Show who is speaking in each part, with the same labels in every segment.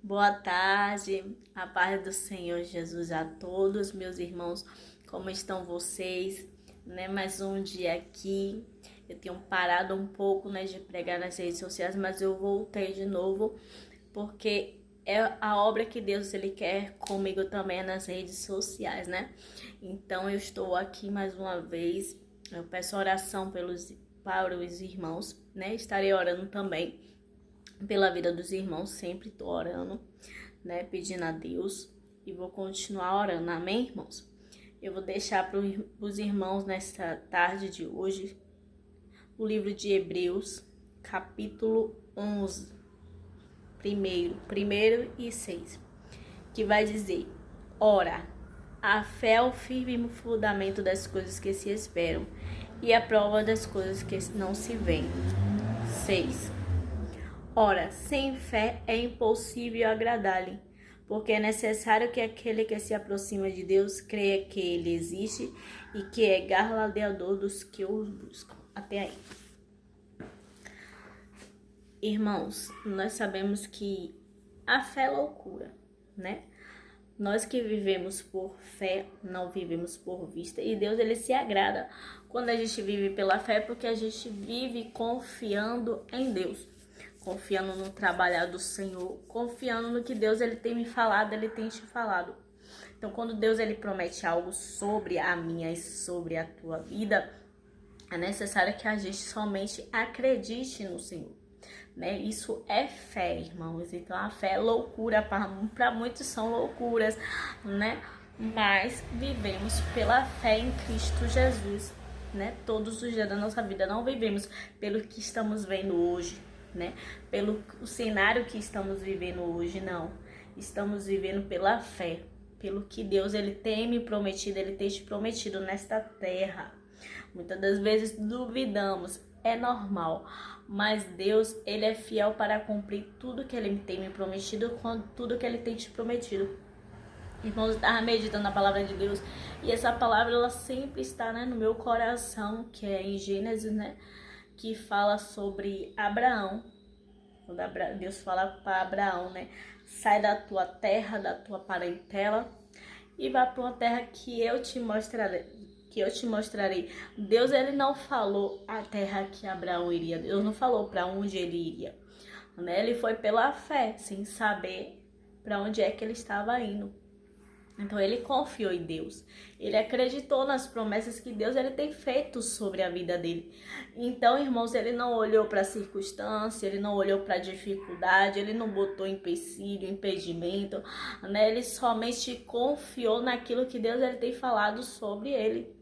Speaker 1: Boa tarde, a paz do Senhor Jesus a todos, meus irmãos, como estão vocês? Mais um dia aqui, eu tenho parado um pouco, de pregar nas redes sociais, mas eu voltei de novo, porque é a obra que Deus ele quer comigo também nas redes sociais, Então eu estou aqui mais uma vez, eu peço oração para os irmãos, Estarei orando também pela vida dos irmãos, sempre tô orando, pedindo a Deus, e vou continuar orando, amém, irmãos? Eu vou deixar para os irmãos nesta tarde de hoje o livro de Hebreus, capítulo 11, primeiro e 6, que vai dizer: ora, a fé é o firme fundamento das coisas que se esperam e a prova das coisas que não se veem. 6. Ora, sem fé é impossível agradar-lhe, porque é necessário que aquele que se aproxima de Deus creia que ele existe e que é galardoador dos que o buscam. Até aí. Irmãos, nós sabemos que a fé é loucura, Nós que vivemos por fé, não vivemos por vista. E Deus, ele se agrada quando a gente vive pela fé, porque a gente vive confiando em Deus. Confiando no trabalhar do Senhor, confiando no que Deus ele tem me falado, ele tem te falado. Então, quando Deus ele promete algo sobre a minha e sobre a tua vida, é necessário que a gente somente acredite no Senhor, Isso é fé, irmãos. Então, a fé é loucura, para muitos são loucuras, Mas vivemos pela fé em Cristo Jesus, Todos os dias da nossa vida, não vivemos pelo que estamos vendo hoje, Pelo o cenário que estamos vivendo hoje, não. Estamos vivendo pela fé, pelo que Deus ele tem me prometido, ele tem te prometido nesta terra. Muitas das vezes duvidamos, é normal, mas Deus ele é fiel para cumprir tudo que ele tem me prometido, tudo que ele tem te prometido. Irmãos, eu estava meditando na palavra de Deus e essa palavra ela sempre está no meu coração, que é em Gênesis, que fala sobre Abraão. Quando Deus fala para Abraão, sai da tua terra, da tua parentela e vá para uma terra que eu te mostrarei. Deus ele não falou a terra que Abraão iria. Deus não falou para onde ele iria, Ele foi pela fé, sem saber para onde é que ele estava indo. Então ele confiou em Deus, ele acreditou nas promessas que Deus ele tem feito sobre a vida dele. Então, irmãos, ele não olhou para a circunstância, ele não olhou para a dificuldade, ele não botou empecilho, impedimento, Ele somente confiou naquilo que Deus ele tem falado sobre ele,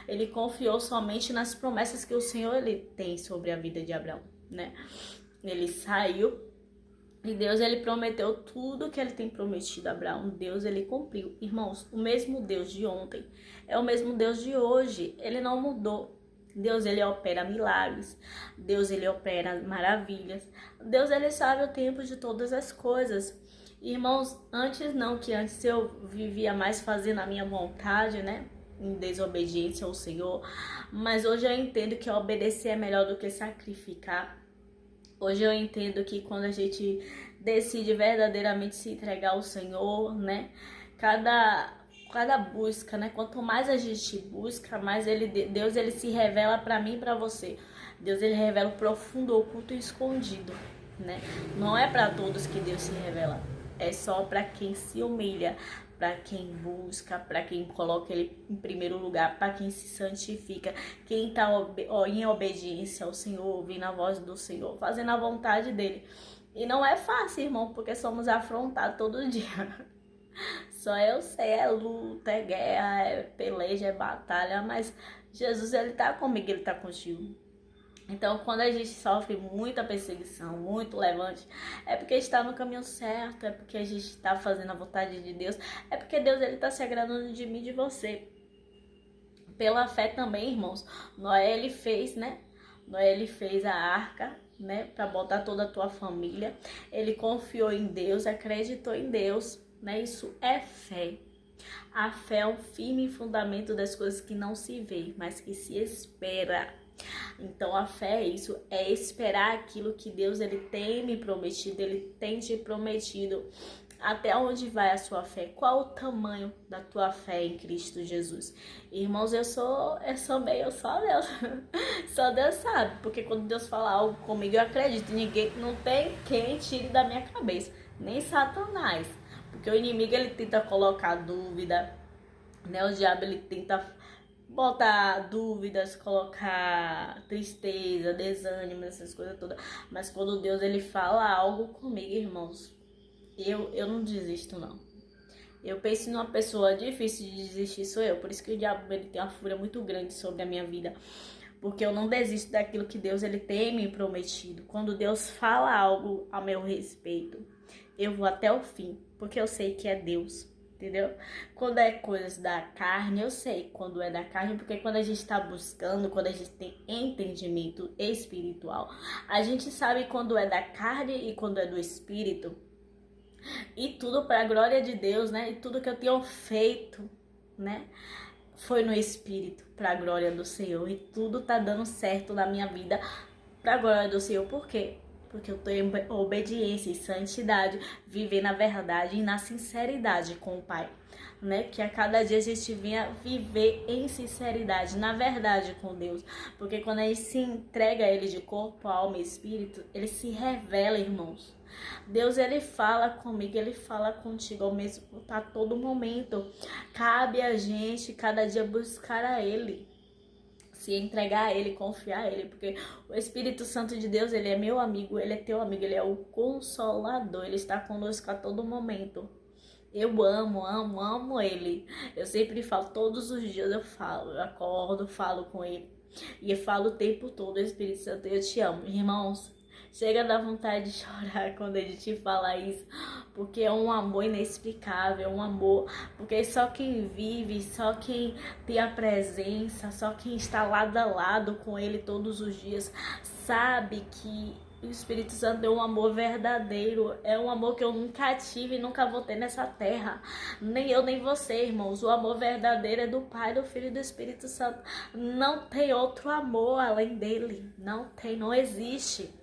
Speaker 1: Ele confiou somente nas promessas que o Senhor ele tem sobre a vida de Abraão, Ele saiu e Deus, ele prometeu tudo que ele tem prometido a Abraão. Deus, ele cumpriu. Irmãos, o mesmo Deus de ontem é o mesmo Deus de hoje. Ele não mudou. Deus, ele opera milagres. Deus, ele opera maravilhas. Deus, ele sabe o tempo de todas as coisas. Irmãos, antes eu vivia mais fazendo a minha vontade, em desobediência ao Senhor. Mas hoje eu entendo que obedecer é melhor do que sacrificar. Hoje eu entendo que quando a gente decide verdadeiramente se entregar ao Senhor, cada busca, quanto mais a gente busca, mais Deus ele se revela para mim e para você. Deus ele revela o profundo, oculto e escondido, Não é para todos que Deus se revela, é só para quem se humilha, para quem busca, para quem coloca ele em primeiro lugar, para quem se santifica, quem está em obediência ao Senhor, ouvindo a voz do Senhor, fazendo a vontade dele. E não é fácil, irmão, porque somos afrontados todo dia. Só eu sei, é luta, é guerra, é peleja, é batalha, mas Jesus, ele tá comigo, ele tá contigo. Então, quando a gente sofre muita perseguição, muito levante, é porque está no caminho certo, é porque a gente está fazendo a vontade de Deus, é porque Deus ele está se agradando de mim e de você. Pela fé também, irmãos, Noé ele fez, Noé ele fez a arca, para botar toda a tua família. Ele confiou em Deus, acreditou em Deus, Isso é fé. A fé é o firme fundamento das coisas que não se vê, mas que se espera. Então a fé é isso, é esperar aquilo que Deus ele tem me prometido, ele tem te prometido. Até onde vai a sua fé? Qual o tamanho da tua fé em Cristo Jesus? Irmãos, eu sou meio só Deus. Só Deus sabe, porque quando Deus fala algo comigo, eu acredito. Ninguém, não tem quem tire da minha cabeça, nem Satanás. Porque o inimigo ele tenta colocar dúvida, né? O diabo ele tenta botar dúvidas, colocar tristeza, desânimo, essas coisas todas. Mas quando Deus ele fala algo comigo, irmãos, eu não desisto, não. Eu penso numa pessoa difícil de desistir, sou eu. Por isso que o diabo ele tem uma fúria muito grande sobre a minha vida. Porque eu não desisto daquilo que Deus ele tem me prometido. Quando Deus fala algo a meu respeito, eu vou até o fim. Porque eu sei que é Deus, entendeu? Quando é coisas da carne, eu sei quando é da carne. Porque quando a gente está buscando, quando a gente tem entendimento espiritual, a gente sabe quando é da carne e quando é do espírito. E tudo para a glória de Deus, né? E tudo que eu tenho feito, né? Foi no Espírito, para a glória do Senhor. E tudo tá dando certo na minha vida, para a glória do Senhor. Por quê? Porque eu tô em obediência e santidade, viver na verdade e na sinceridade com o Pai, né? Que a cada dia a gente venha viver em sinceridade, na verdade com Deus. Porque quando a gente se entrega a Ele de corpo, alma e espírito, Ele se revela, irmãos. Deus, ele fala comigo, ele fala contigo ao mesmo a todo momento. Cabe a gente cada dia buscar a Ele, se entregar a Ele, confiar a Ele, porque o Espírito Santo de Deus, ele é meu amigo, ele é teu amigo, ele é o Consolador, ele está conosco a todo momento. Eu amo Ele. Eu sempre falo, todos os dias eu falo, eu acordo, falo com Ele. E eu falo o tempo todo, Espírito Santo, eu te amo. Irmãos, chega da vontade de chorar quando a gente fala isso, porque é um amor inexplicável, é um amor, porque só quem vive, só quem tem a presença, só quem está lado a lado com Ele todos os dias, sabe que o Espírito Santo é um amor verdadeiro, é um amor que eu nunca tive e nunca vou ter nessa terra, nem eu nem você, irmãos. O amor verdadeiro é do Pai, do Filho e do Espírito Santo. Não tem outro amor além dele, não tem, não existe.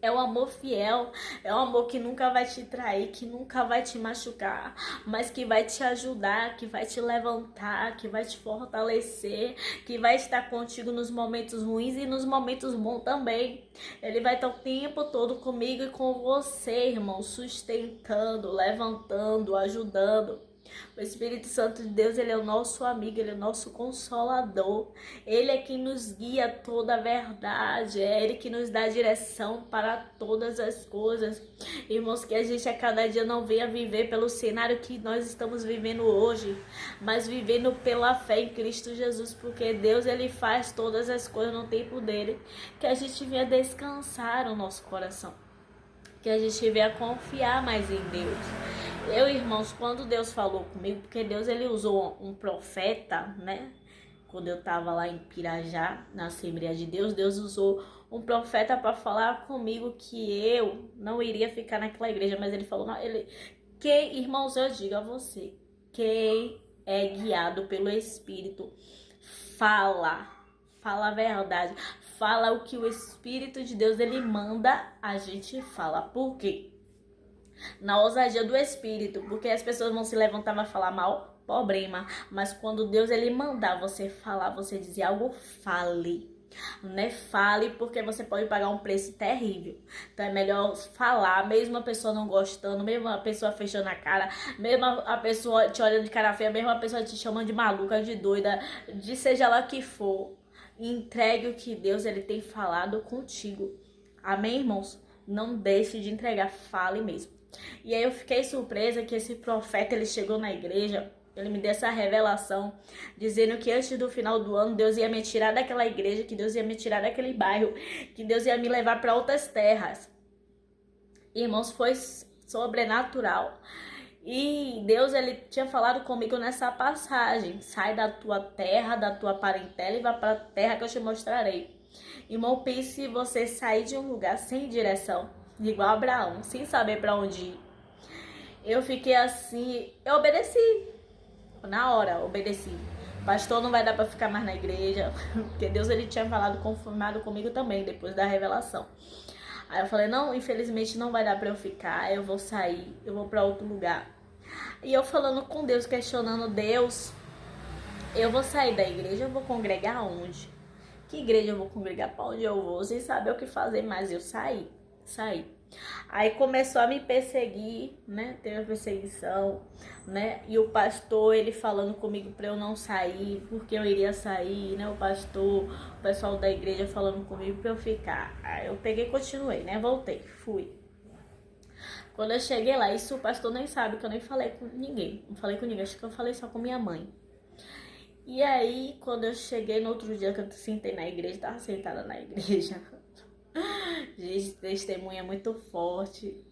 Speaker 1: É um amor fiel, é um amor que nunca vai te trair, que nunca vai te machucar, mas que vai te ajudar, que vai te levantar, que vai te fortalecer, que vai estar contigo nos momentos ruins e nos momentos bons também. Ele vai estar o tempo todo comigo e com você, irmão, sustentando, levantando, ajudando. O Espírito Santo de Deus, ele é o nosso amigo, ele é o nosso consolador. Ele é quem nos guia toda a verdade, é ele que nos dá direção para todas as coisas. Irmãos, que a gente a cada dia não venha viver pelo cenário que nós estamos vivendo hoje, mas vivendo pela fé em Cristo Jesus, porque Deus, ele faz todas as coisas no tempo dele. Que a gente venha descansar o nosso coração, que a gente venha confiar mais em Deus. Eu, irmãos, quando Deus falou comigo, porque Deus ele usou um profeta, né? Quando eu tava lá em Pirajá, na Assembleia de Deus, Deus usou um profeta para falar comigo que eu não iria ficar naquela igreja, mas ele falou, não, irmãos, eu digo a você, quem é guiado pelo Espírito, fala a verdade, fala o que o Espírito de Deus ele manda, a gente fala. Por quê? Na ousadia do Espírito, porque as pessoas vão se levantar e falar mal, problema, mas quando Deus ele mandar você falar, você dizer algo, fale, né? Fale, porque você pode pagar um preço terrível. Então é melhor falar, mesmo a pessoa não gostando, mesmo a pessoa fechando a cara, mesmo a pessoa te olhando de cara feia, mesmo a pessoa te chamando de maluca, de doida, de seja lá o que for, entregue o que Deus ele tem falado contigo. Amém, irmãos? Não deixe de entregar, fale mesmo. E aí eu fiquei surpresa que esse profeta, ele chegou na igreja, ele me deu essa revelação, dizendo que antes do final do ano, Deus ia me tirar daquela igreja, que Deus ia me tirar daquele bairro, que Deus ia me levar para outras terras. Irmãos, foi sobrenatural. E Deus, ele tinha falado comigo nessa passagem, sai da tua terra, da tua parentela e vá para a terra que eu te mostrarei. Irmão, pense você sair de um lugar sem direção, igual Abraão, sem saber para onde ir. Eu fiquei assim, eu obedeci. Na hora, obedeci. pastor, não vai dar pra ficar mais na igreja, porque Deus ele tinha falado, confirmado comigo também, depois da revelação. Aí eu falei, não, infelizmente não vai dar pra eu ficar, eu vou sair, eu vou pra outro lugar. E eu falando com Deus, questionando Deus, eu vou sair da igreja, eu vou congregar onde? Que igreja eu vou congregar, pra onde eu vou? Sem saber o que fazer, mas eu saí. Aí começou a me perseguir, né? Teve a perseguição, né? E o pastor, ele falando comigo pra eu não sair, porque eu iria sair, né? O pastor, o pessoal da igreja falando comigo pra eu ficar. Aí eu peguei e continuei, né? Voltei, fui. Quando eu cheguei lá, isso o pastor nem sabe, que eu nem falei com ninguém. Não falei com ninguém, acho que eu falei só com minha mãe. E aí, quando eu cheguei no outro dia que eu sentei na igreja, tava sentada na igreja. Gente, testemunha muito forte.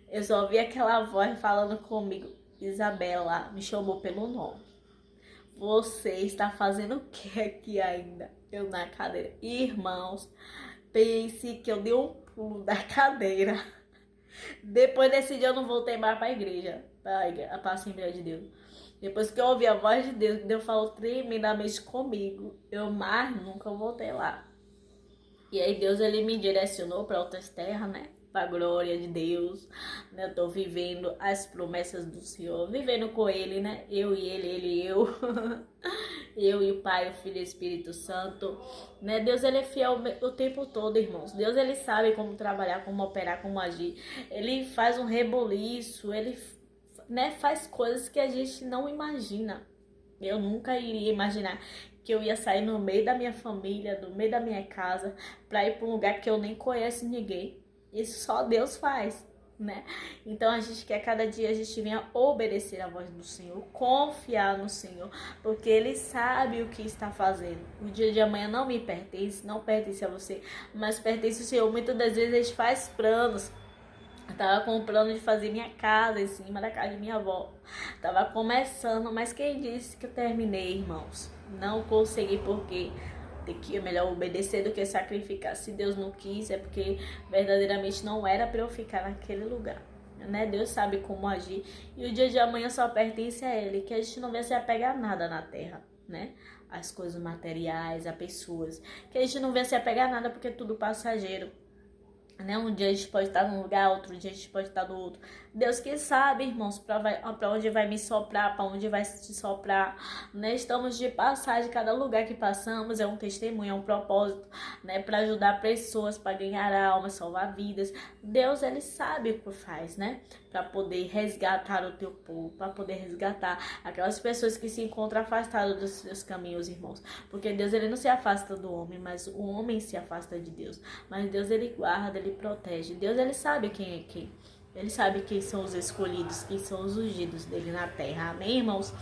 Speaker 1: Eu só ouvi aquela voz falando comigo. Isabela, me chamou pelo nome. Você está fazendo o que aqui ainda? Eu na cadeira. Irmãos, pense que eu dei um pulo da cadeira. Depois desse dia eu não voltei mais para a igreja, para a Assembleia de Deus. Depois que eu ouvi a voz de Deus, que Deus falou tremendamente comigo, eu mais nunca voltei lá. E aí Deus ele me direcionou para outras terras, né? Para a glória de Deus, né? Eu tô vivendo as promessas do Senhor, vivendo com Ele, né? Eu e Ele e eu. Eu e o Pai, o Filho e o Espírito Santo, né? Deus ele é fiel o tempo todo, irmãos. Deus ele sabe como trabalhar, como operar, como agir. Ele faz um reboliço, ele, né, faz coisas que a gente não imagina. Eu nunca iria imaginar que eu ia sair no meio da minha família, no meio da minha casa, para ir para um lugar que eu nem conheço ninguém. Isso só Deus faz, né? Então a gente quer cada dia a gente venha obedecer a voz do Senhor, confiar no Senhor, porque Ele sabe o que está fazendo. O dia de amanhã não me pertence, não pertence a você, mas pertence ao Senhor. Muitas das vezes a gente faz planos. Eu tava com o plano de fazer minha casa em cima da casa de minha avó. Tava começando, mas quem disse que eu terminei, irmãos? Não consegui porque tem que é melhor obedecer do que sacrificar. Se Deus não quis, é porque verdadeiramente não era para eu ficar naquele lugar, né? Deus sabe como agir. E o dia de amanhã só pertence a Ele, que a gente não vai se apegar a nada na terra, né? As coisas materiais, a pessoas. Que a gente não vai se apegar a nada porque é tudo passageiro. Né? Um dia a gente pode estar num lugar, outro dia a gente pode estar no outro. Deus que sabe, irmãos, para onde vai me soprar, para onde vai te soprar, né? Estamos de passagem, cada lugar que passamos é um testemunho, é um propósito, né? Para ajudar pessoas, para ganhar almas, salvar vidas. Deus, ele sabe o que faz, né? Para poder resgatar o teu povo, para poder resgatar aquelas pessoas que se encontram afastadas dos seus caminhos, irmãos. Porque Deus, ele não se afasta do homem, mas o homem se afasta de Deus. Mas Deus, ele guarda, ele protege. Deus, ele sabe quem é quem. Ele sabe quem são os escolhidos, quem são os ungidos dele na terra. Amém, irmãos?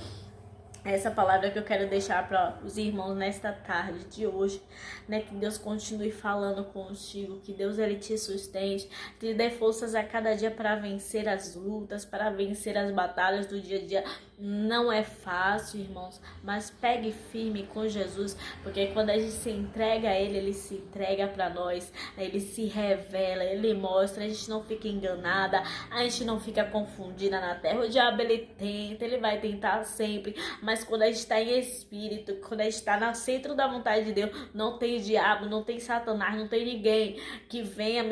Speaker 1: Essa palavra que eu quero deixar para os irmãos nesta tarde de hoje, né? Que Deus continue falando contigo, que Deus ele te sustente, te dê forças a cada dia para vencer as lutas, para vencer as batalhas do dia a dia. Não é fácil, irmãos, mas pegue firme com Jesus, porque quando a gente se entrega a Ele, Ele se entrega para nós, Ele se revela, Ele mostra, a gente não fica enganada, a gente não fica confundida na terra. O diabo ele tenta, ele vai tentar sempre, mas quando a gente está em espírito, quando a gente está no centro da vontade de Deus, não tem diabo, não tem Satanás, não tem ninguém que venha,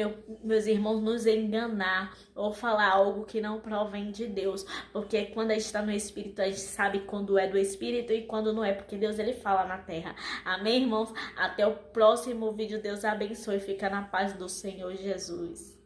Speaker 1: meus irmãos, nos enganar ou falar algo que não provém de Deus, porque quando a gente está no Espírito, a gente sabe quando é do Espírito e quando não é, porque Deus ele fala na terra. Amém, irmãos? Até o próximo vídeo. Deus abençoe. Fica na paz do Senhor Jesus.